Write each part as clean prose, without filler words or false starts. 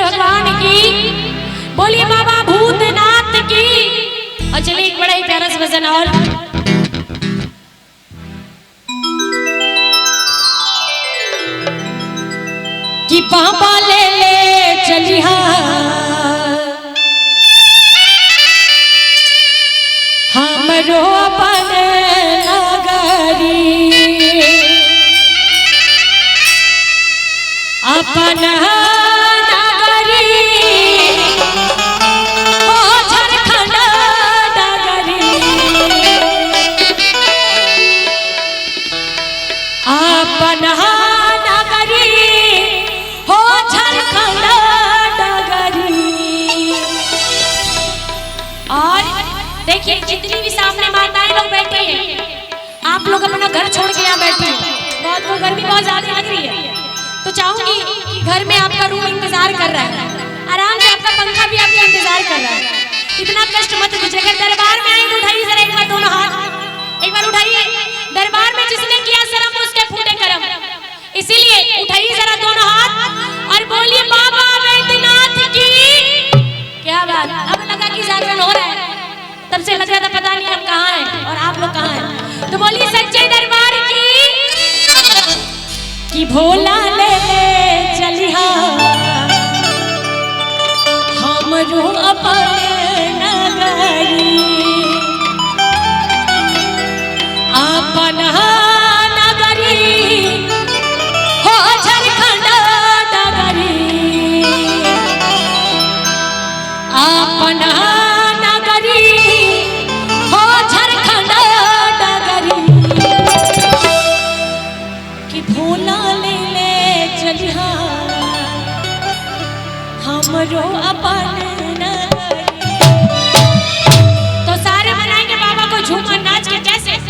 भगवान की, बोलिए बाबा भूतनाथ की। और चलिए एक बड़ा ही प्यारा सा भजन और कि बाबा ले ले चलिहा हमरो अपन नगरी, अपन नगरी ओ झारखंड नगरी, अपन नगरी हो झारखंड नगरी। और देखिए जितनी भी सामने माताएं लोग बैठी हैं, आप लोग अपना घर छोड़ के यहाँ बैठे हैं, बहुत वो गर्मी बहुत ज्यादा लग रही है, तो चाहूंगी कि घर में आपका रूम इंतजार कर रहा है, आराम से आपका पंखा भी आपका इंतजार कर रहा है। इतना कष्ट मत दीजिए। अगर दरबार में आए तो उठाइए जरा एक बार दोनों हाथ, एक बार उठाइए। दरबार में जिसने किया शर्म उसके फूटे करम, इसीलिए उठाइए जरा दोनों हाथ और बोलिए बाबा वैद्यनाथ की। क्या बात, अब लगा कि जागरण हो रहा है, तब से लग रहा था पता नहीं हम कहाँ हैं और आप लोग कहाँ हैं। तो बोलिए सच्चे दरबार की कि भोला ले ले चलिहा हमरो अपन नगरी, अपन नगरी हो झारखंड नगरी, अपन नगरी हो झारखंड नगरी। कि भोला ले ले चलिहा हमरो अपन नगरी। तो सारे बनाएंगे बाबा को झूमर नाच के कैसे?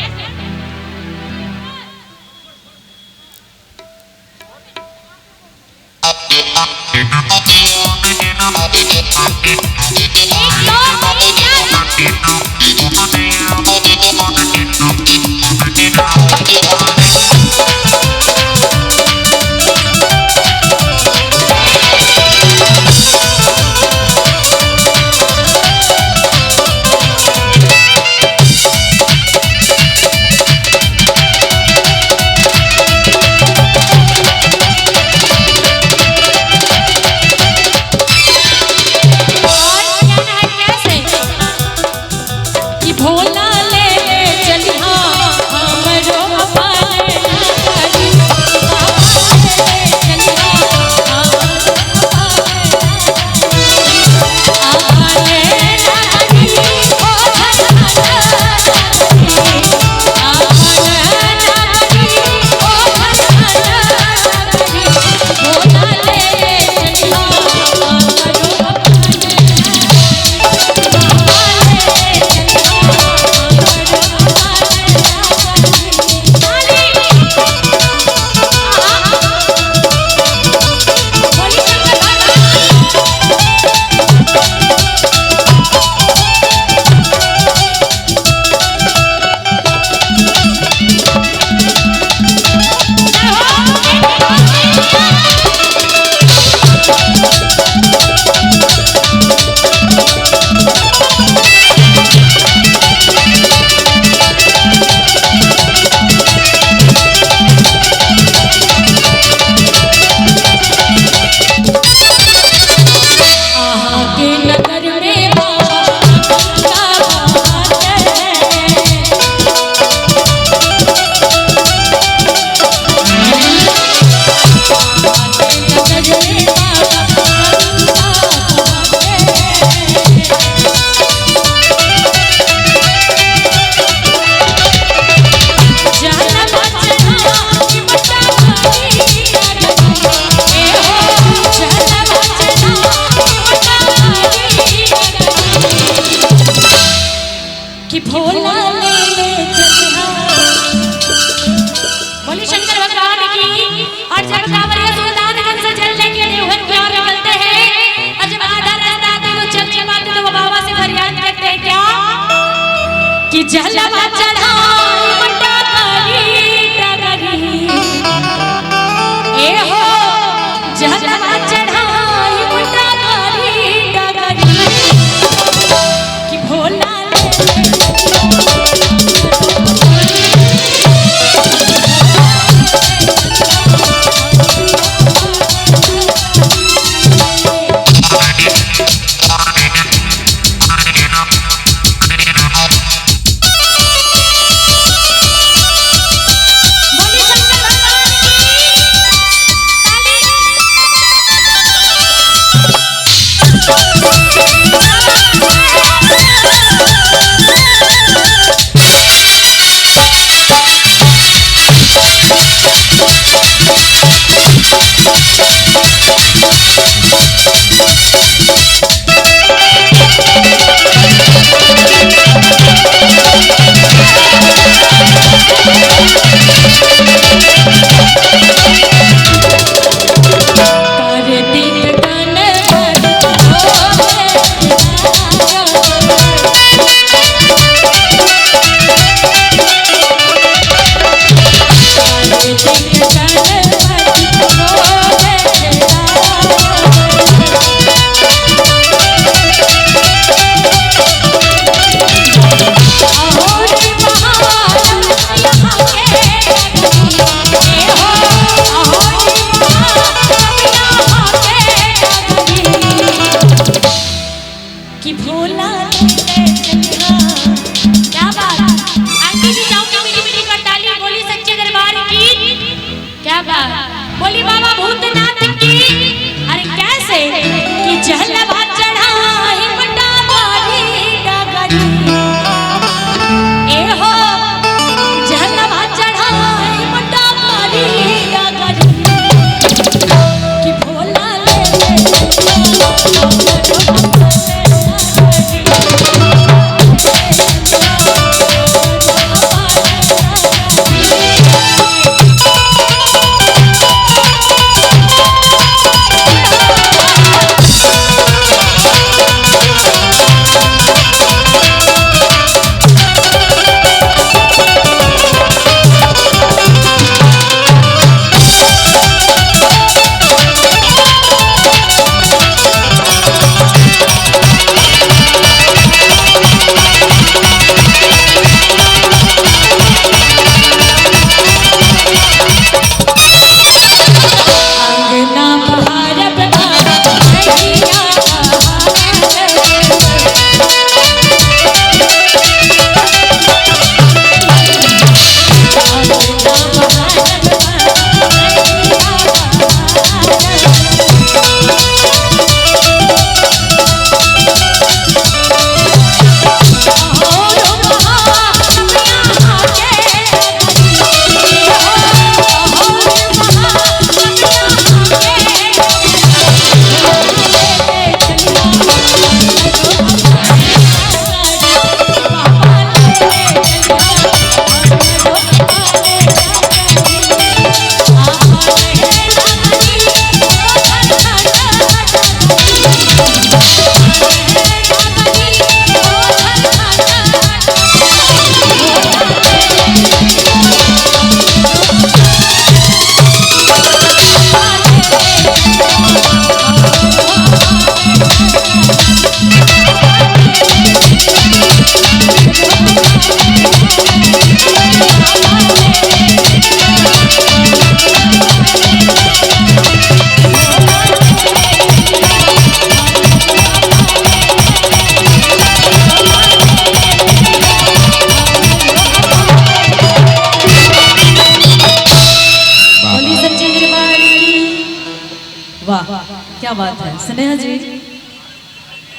बात है। स्नेहा जी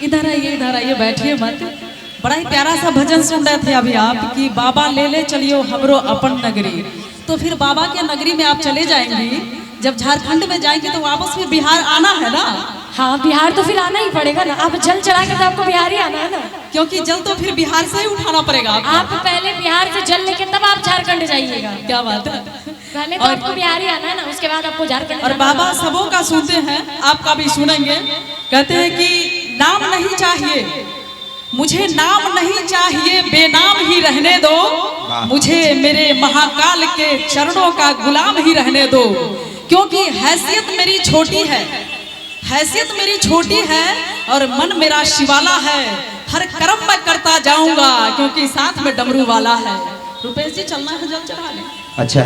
इधर आइए बैठिए मत। बड़ा ही प्यारा सा भजन सुन रहे थे अभी आप कि बाबा ले ले चलियो हमरो अपन नगरी। तो फिर बाबा के नगरी में आप चले जाएंगी, जब झारखंड में जाएंगे तो वापस में बिहार आना है ना? हाँ बिहार तो फिर आना ही पड़ेगा ना। आप जल चढ़ा के तो आपको बिहार ही आना है ना, क्योंकि जल तो फिर बिहार से ही उठाना पड़ेगा आप पहले बिहार से जल लेके तब आप झारखंड जाइएगा। क्या बात है। पहले तो आपको बिहार ही आना है ना, उसके बाद आपको झारखंड। और बाबा सबों का सुनते हैं, आपका भी सुनेंगे। कहते हैं कि नाम नहीं चाहिए मुझे, नाम नहीं चाहिए, बेनाम ही रहने दो मुझे, मेरे महाकाल के चरणों का गुलाम ही रहने दो। क्योंकि हैसियत मेरी छोटी है, हैसियत मेरी छोटी है और मन मेरा शिवाला है। हर कर्म मैं करता जाऊंगा क्योंकि साथ में डमरू वाला है। रुपेश जी चलना है जल चढ़ाने। अच्छा